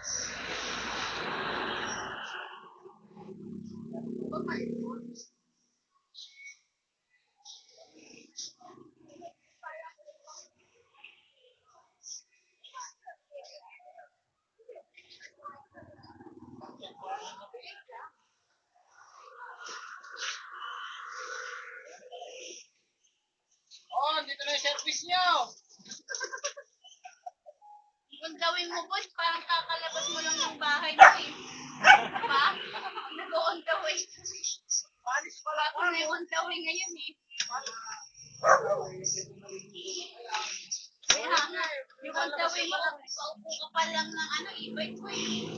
Oh, nandito na yung service niyo. Kung gawin mo, boss, parang kakalabas mo lang ng bahay mo eh. Diba? Nag-on the way. Panis pala Ako na yung on the way ngayon eh. Kaya nga, yung on the way mo, paupo ka pa lang ng e-bike ko eh.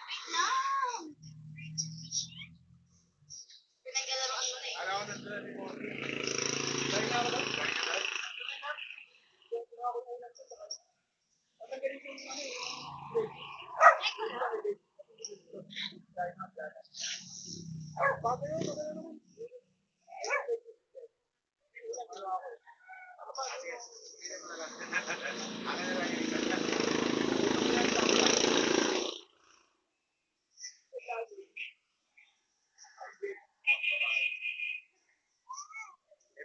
Wait lang! Pinaggalaroan mo na eh. Alam ko na sila ni Morty. Dahil nga ako doon.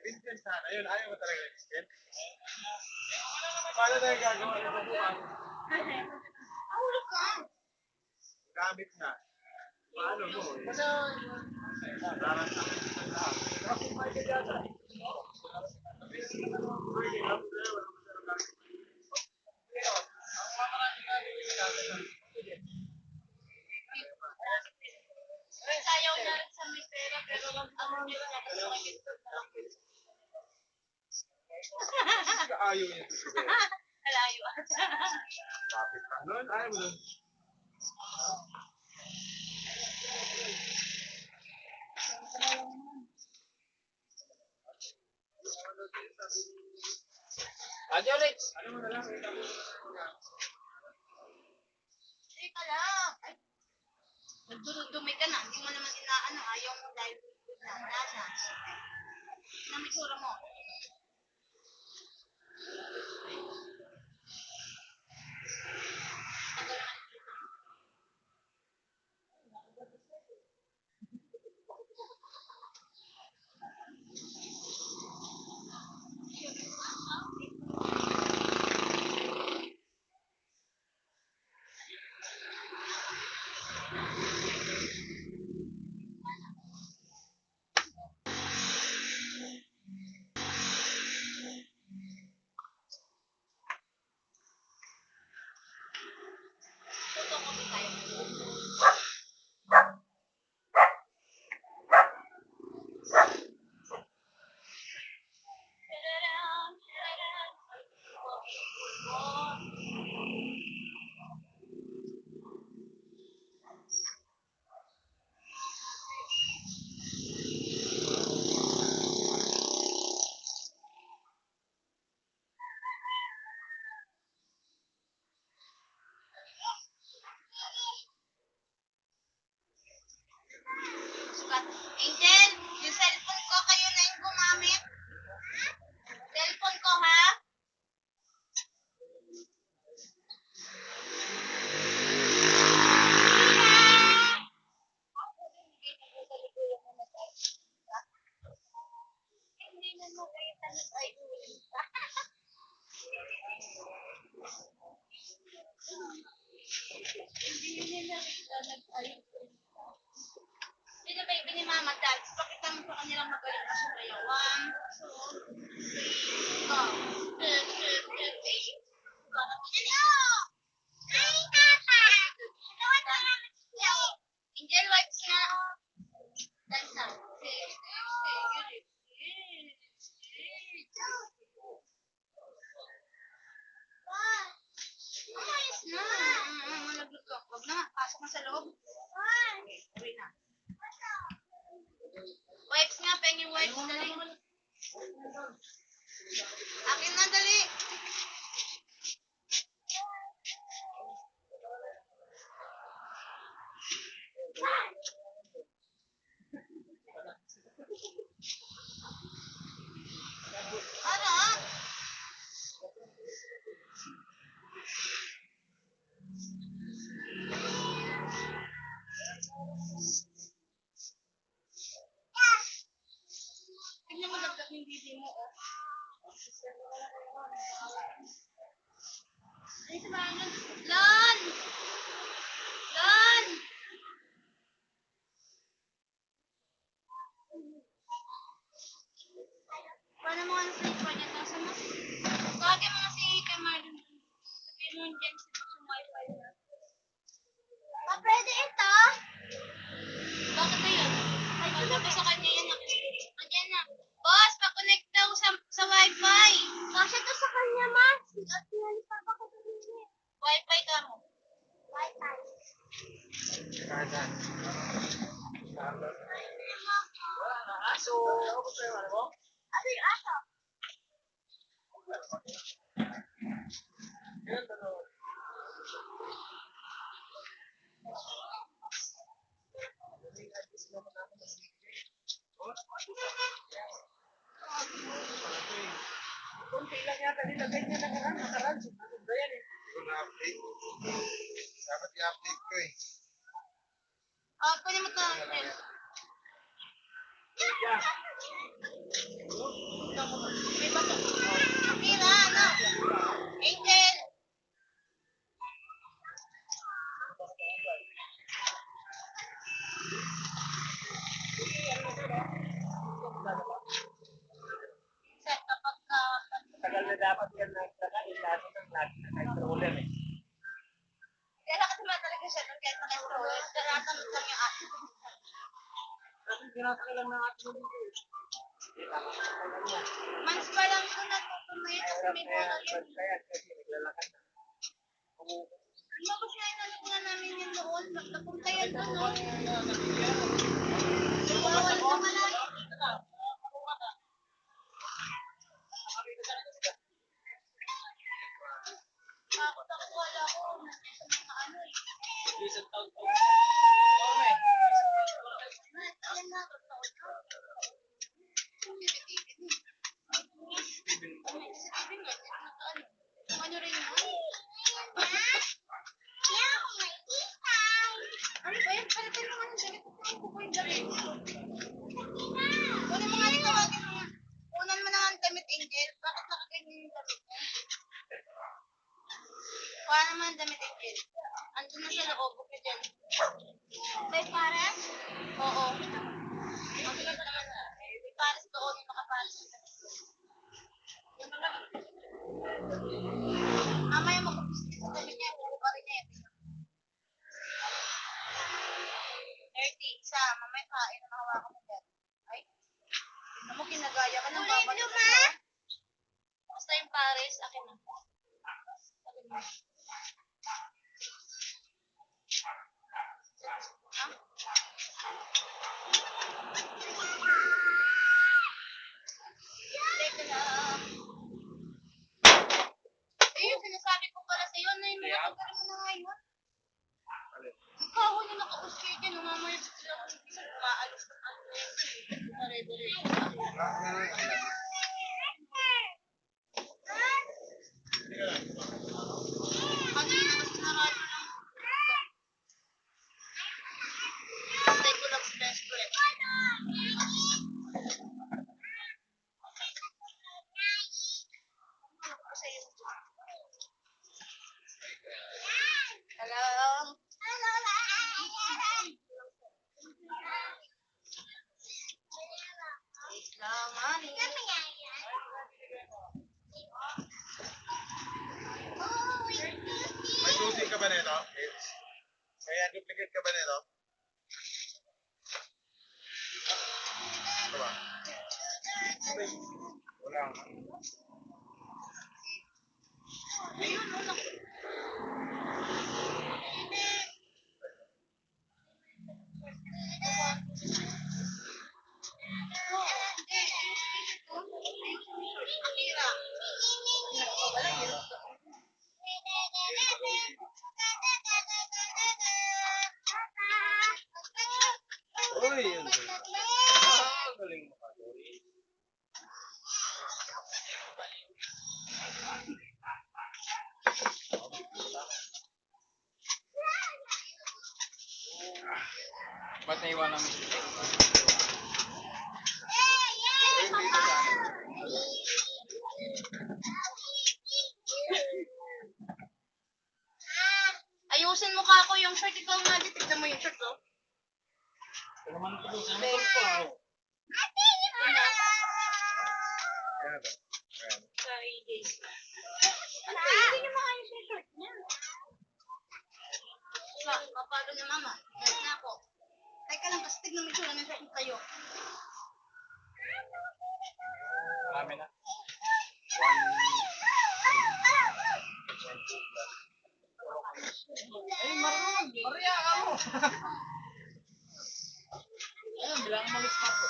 Vincent sana. Ayun, ayaw mo talaga yung Vincent. Paano tayo gagawa ng bubuan? Ahulog ka! Gamit na. Paano mo? Kasi, parang sa akin sa lahat. Kasi Michael yata. Ayaw na rin sa may pera, pero ang nila natin sa mga Ayaw niya sa sabihin. Alayo. Bakit ka nun? Ayaw mo nun. Adyo ulit! Ano mo na lang? Teka lang. Ay, nagdudumi ka na. Hindi mo naman inaano. Ayaw mo dahil nanas. Namisura mo. Photocopy tayo. Tararam, tararam. Angel, yung cellphone ko, kayo na yung gumamit. Cellphone ko, ha? Hindi na mo kayo tanong. Hindi na nag-ayun. Sino ba yung mama dad? Pakita mo sa kanilang magaling na siya kayo. 1, 2, 3, go. Angel, wipes na. Dansa. Umayos na. Malaglag ka. Huwag na. Pasok na sa loob. Uwi na. Wipes nga, penging wipes. Dali. Akin na, dali. yung bibi mo, oh. Ay, tumahan. Lan! Lan! Paano mo ano sa iPad niya? Nasa mo? Tawagin mo nga si Kamar. Sabihin mo dyan sa wifi na. Pwede ito? Bakit na yun? Ay, ko sa kanya yan. Andiyan na. Boss, pa-connect daw sa wifi. Kasi to sa kanya, mas. Wifi ka mo. Wifi. Kada. Aso. Ano ko sa'yo, ano mo? Ano yung aso? Yan, ano? Kunti lang yata nilagay niya nakaraan. Ano ba yan eh? Hindi ko na-update. Dapat i-update ko eh. Pwede mo ito. Yeah. May bato. Mira, ano? Angel. Set kapag Tagal na dapat yan nagkakailasa ng lagi na controller eh. kaya kasi talaga siya nung kahit naka-stroller. Tinatanong lang yung aso. Kasi ginasa lang ng ating dito eh. Mans pa lang ito natutumayin kasi may moral yun. Kaya kasi naglalakad na. Ano ba siya inalog nga namin yun noon? Napunta yan doon, no? Bawal na malayo. Takot ako, wala ko. Nandito sa mga ano eh. Isang taon to. Ayan na, totoo to. Ano rin yun? Ano ba yan? Palitan mo nga ng damit. Pagpunan ko po yung damit. Kunin mo nga rin tawagin mo nga. Kunan mo na nga ang damit, Angel. Bakit nakaganyan yung damit mo? Kuha naman ang damit, Angel. Andun na sa loob. Huwag na dyan. May pares? Oo. Maganda naman na. May pares doon. Nakapares. Mamaya magpapis sa damit niya. Puro pa rin niya. 30. Isa. Mamaya kain na mahawakan mo dyan. Ay. Ano mo, kinagaya ka ng babalik. Basta yung pares, akin na. Sabi mo. Teka lang. Yung sinasabi ko pala sa'yo na yung mga tagarin mo na ngayon. Ikaw na nakaus kayo dyan, umamaya sa sila kung isa umaalis ng ano yun. Pare-pare. Kanina kasi naradyo lang. Antay ko lang si best friend. Hello? Wait lang, honey. May susi ka ba nito? May duplicate ka ba nito? Ito ba? Wala. Ayun, no, Akira. Uy, yun. Galing mo ka, Dory. Ba't naiwan namin? Hey, ko yung short. Ikaw nga, tignan mo yung short ko. Ito naman ito. Sana ito po. Ate, yun na. Ayan ito. Ayan. Sorry, guys. Ate, hindi niyo makain yung short niya. Diba, papalo na mama. Meron na ako. Teka lang, kasi tignan mo yung short ng short kayo. Marami na. Ay, Maron! Maria ka mo! Ayun, bilang malis pa po.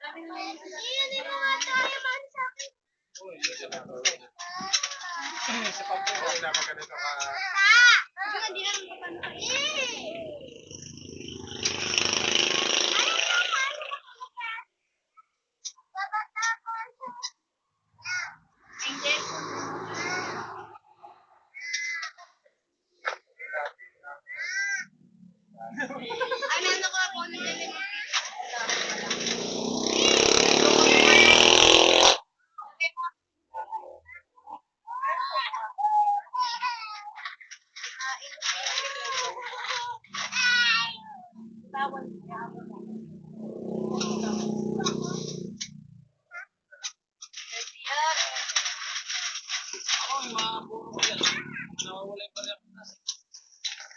Hindi mo nga tayo man sa akin. Uy, isa pa po. Isa pa po. Okay na pag ganito ka. Kasi hindi naman kapano ka. Ay, meron ako ng dali mo. Bawal siya. Ako, yung mga puro ko yan. Nawawala yung pala ako nasa.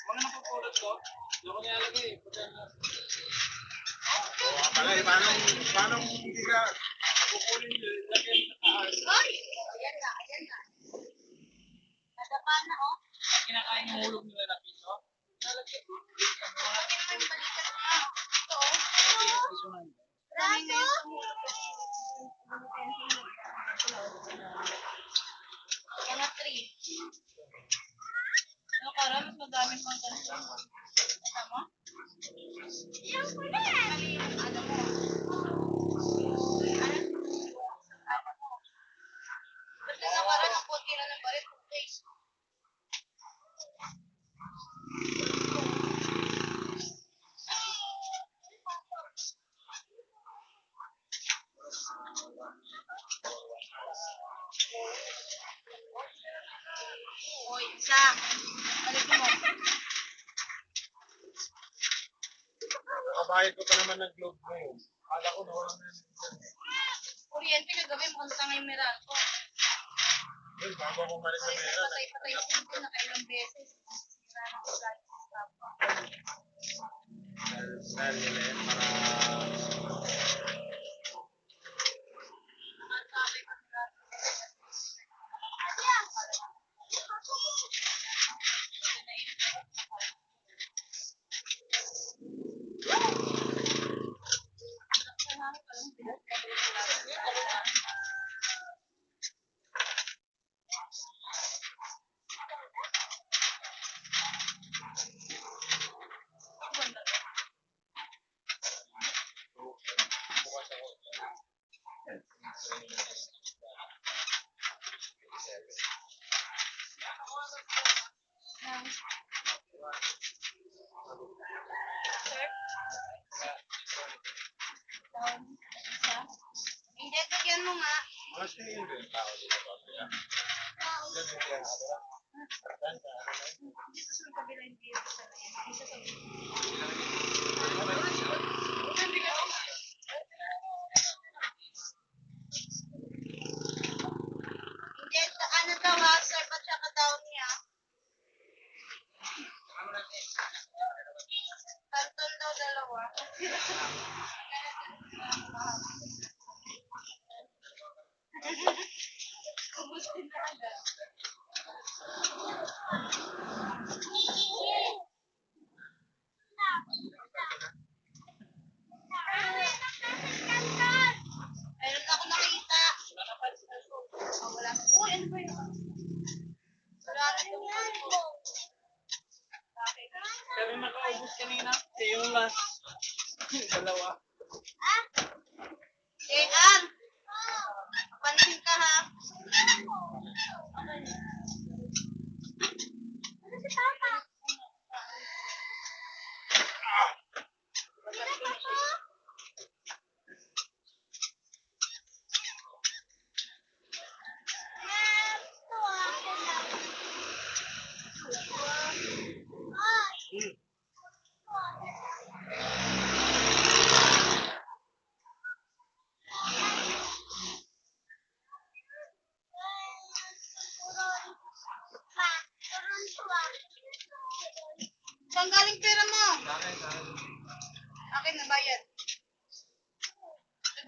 Mga napapulot ko, doon ko nilalagay. Pagka na. Pala, paano hindi ka Kukunin yun, lagyan sa taas. Ay! Ayan na, ayan na. Nadapa na, oh. Kinakain yung hulog nila na piso. Nalagyan ko. Lagi naman yung balikat niya. Ito, oh. Piso na yun. Raso? Mga 3. Ano ka rin? Mas madami pang ganito. Tama? Iyan ko na. Mali yung ano mo. Ano mo? Ba't na nakaraan ang konti na ng barit? Guys. Hoy, isa. Balik mo. nakabayad ko pa naman ng globe mo yun. Kala ko nawala na yun. Kuryente kagabi, mukhang tanga yung meral ko. Yun, bago ako umalis sa Mera. Patay-patay yung sink ko, nakailang beses. Sira na ko dahil sa stop ko. Dahil nila yun para... Nakasabay ka na. Bukas ako. Hindi, tagyan mo nga. Mas tingin din tao dito ba? Kaya, yan yung kaya nga ba? Ganda, ano na yun? Dito sa kabila hindi ito sa isa sa Hindi, ano daw ha, sir, ba't siya ka-down niya? Tanton daw dalawa. Kumusta na agad?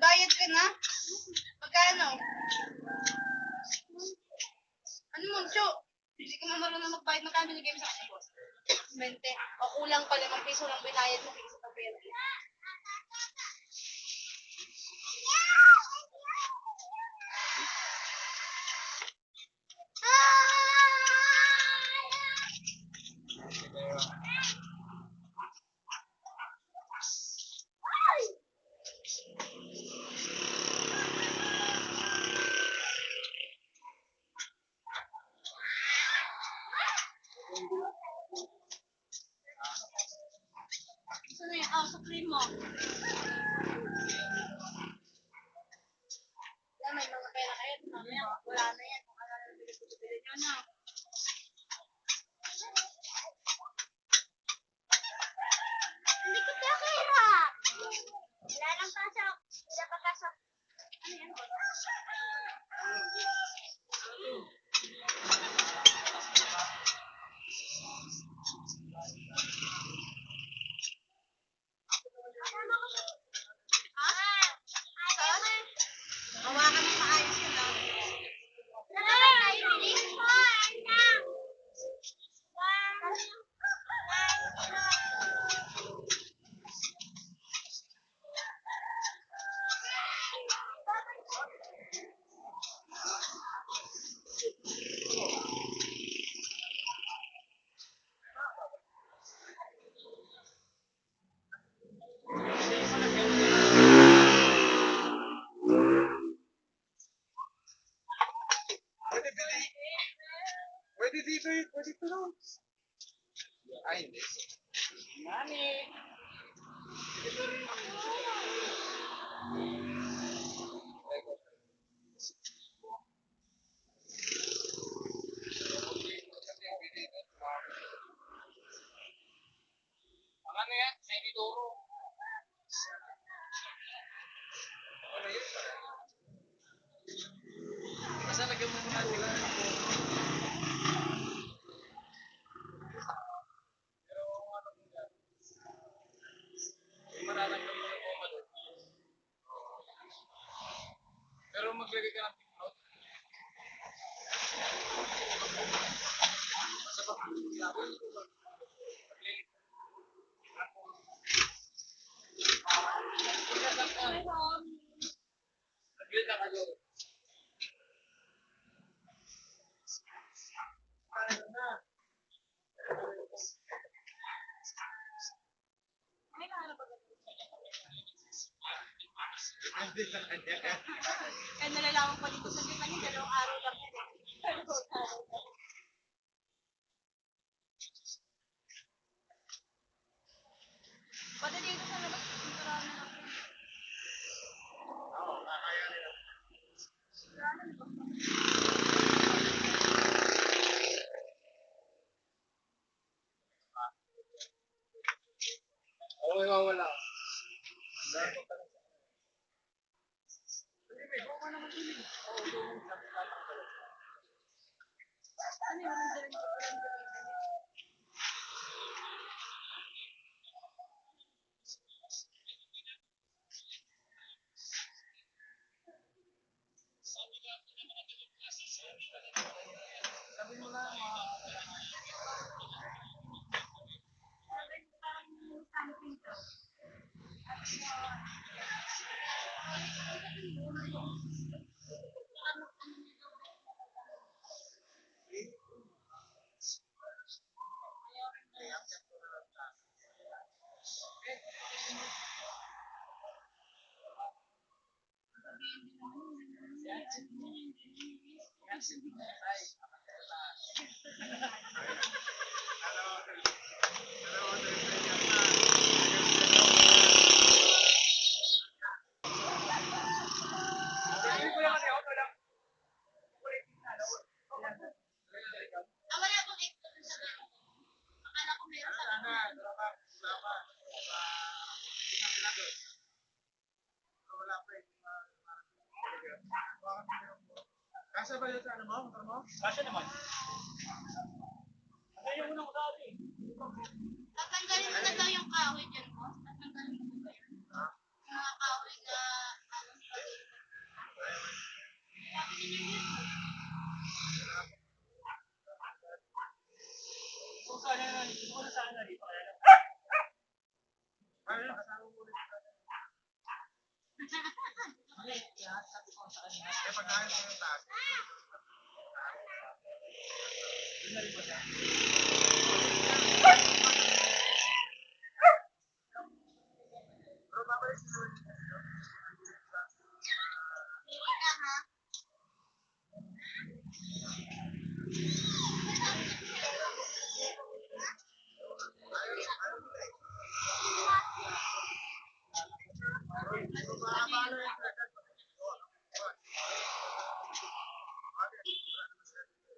Magbayad ka na? Magkano? Ano mo, Cho? Hindi ka marunong magbayad. Magkano binigay mo sa akin, boss? 20. O kulang pa 5 piso lang binayad mo sa pera. Saan na yun? Oh, sa cream mo. Yan, may mga pera kayo. Mamaya, wala na yan. Kung ano na binibili nyo na. Hindi ko kaya kaya. Wala nang pasok. Wala pa pasok. Ano yan? Hawakan mo maayos yun lang. Pwede bili. Pwede dito yun. Pwede dito lang. Ay, hindi. Nani. Ang ano yan? Hindi duro. Ano yun? Basta lagyan mo muna sila. Pero ano mo yan? Yung malalagyan mo ng goma doon. Pero maglagay ka ng tiklot. Basta pag maglagay ko ba? Naglit lang kayo. Ano na? Hindi na kanya. Kaya nalalaman ko dito sa liman yung 2 araw lang yan eh. 2 araw lang. Pati dito sa labas, marami lang. Oo, kaya nila. Oo, mawawala. Ano yung walang dalang Sabi mo lang, mga wala akong extra dun sa laro. Akala ko meron sa Wala pa eh. Kasa ba yun sa ano mo? Motor mo? Kasya naman. Ano yung unang dati? tatanggalin mo na daw yung kahoy dyan, boss. Tatanggalin mo ba yan? Yung mga kahoy na ano, Kaya pag ayos mo yung taas, Yun na rin ba siya? pero babalik sila naman yung Pili ka, ha?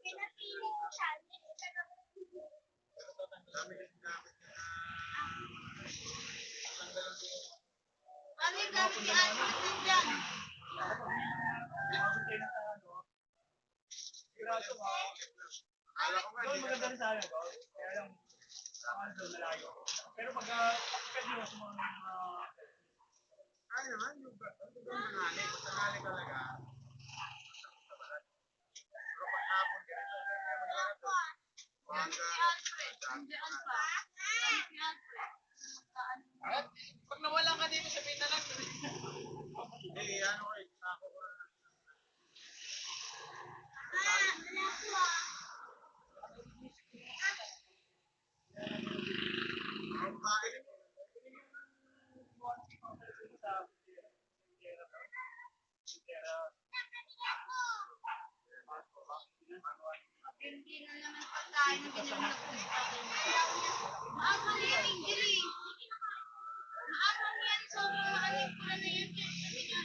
Pinapili mo siya. Ano yung gamit si Alfred nandyan? Piraso ba? Doon maganda rin sa akin. Kaya lang, saan doon malayo. Pero pag pwede mo sa mga Kaya naman, yung tangali, kung tangali talaga, pero pag hapon, ganito, Gamit si Alfred. Nandiyan pa. Gamit si Alfred. At pag nawala ka dito, sabihin na lang. eh, ano eh, ako ko na. Ang bakit? Hindi na naman pagkain ng pinagnapusta. Maanghang yan, Ingrid. Maanghang yan. So, maanin ko na yan.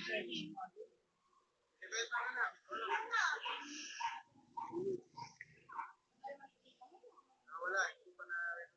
Sabi niya, Ibenta ka na. Wala, hindi pa na rin.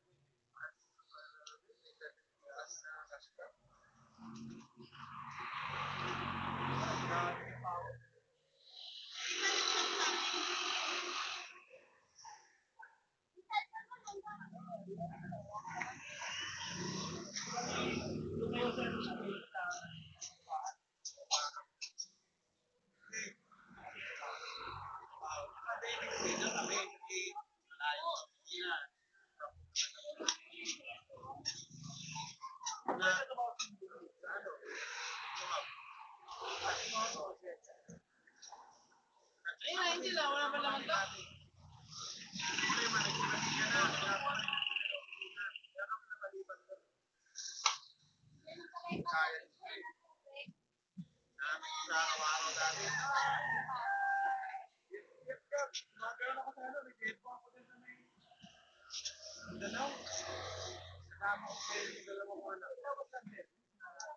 Ayun, ayun sila. Wala ba naman to? Kaya sa araw-araw dati. Magkaroon ako sa ano, nag-headphone ako din sa may Mindanao. Kasama ko kayo yung dalawang anak. Tapos lang din.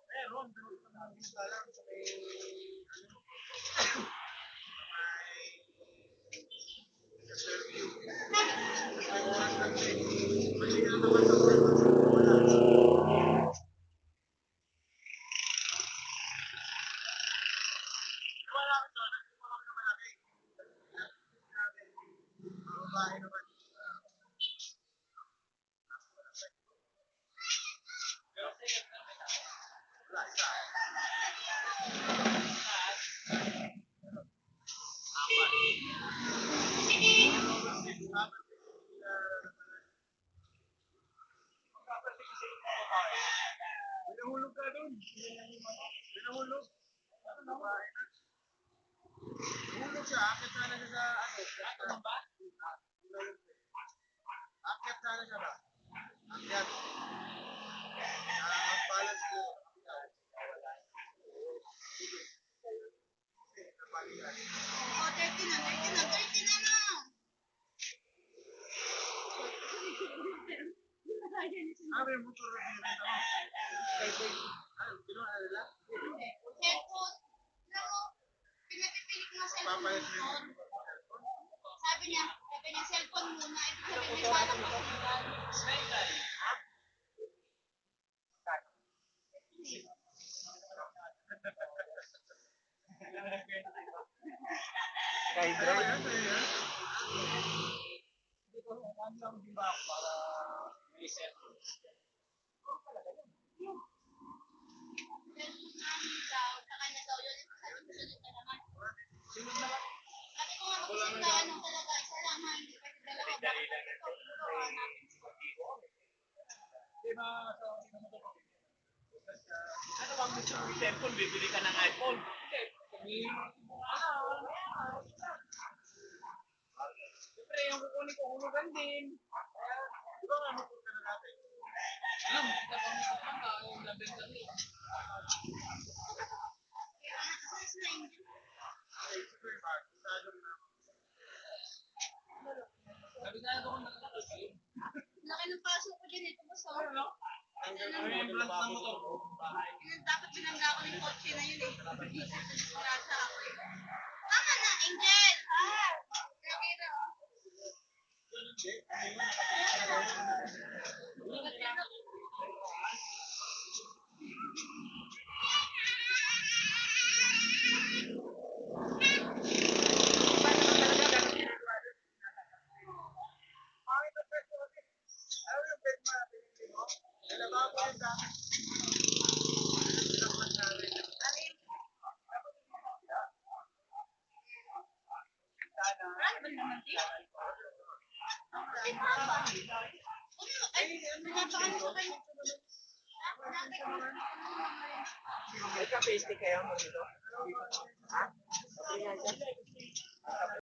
Meron, pero ito na ang isa lang sa may interview. May oras lang din. May na naman sa oras lang sa wala. Wala ko doon. Wala ko naman namin. Babae naman. Wala, isa. Pinahulog ka doon. Pinahulog. Ano babae na? Pinahulog siya. Akit sana siya sa ano. Ano ba? Akit sana siya ba? Akit. Balance ko. oh, 30 na, 30 na, 30 na na. May motor na dito. Ano, ginawa na nila? Cellphone. Alam mo, pinapipilit mo cellphone Papalit mo mo. yung Sabi niya, cellphone muna. Ibig sabihin, may balak masigal. Kahit Kaya yan, kaya yan. Hindi ko ano lang din ba para may set. Daw, sa kanya daw yun. Sabi ko, sunod ka naman. Sunod na lang. Sabi ko nga, magsunod ka, ano talaga, isa lang ha, hindi pwede dalawa. Bakit ito, hanapin ko. Di ba sa akin naman ito? Ano bang gusto mong cellphone? Bibili ka ng iPhone? Hindi. maganding. Di ba nga mapunta na natin? Alam, kita pa mo lang ka, yung nabenta niyo. Alas na yun. Ay, supermarket. Sadong na. Kabisado ko nakakasal. Laki ng paso ko dyan ito ba sa Ano? Ano yung brand na motor ko? Yun, dapat pinangga ko ng kotse na yun eh. Disgrasya ako eh. Tama na, Angel! Nakira oh. Bakit ang pwesto kasi? Ano yung pwesto na pinili mo? Nalaba ko yung dami. Ano yung Marami ba naman di? Ay, papa. Ay, pinapakan sa kanya. May ka-pasty kayo mo dito? Ha?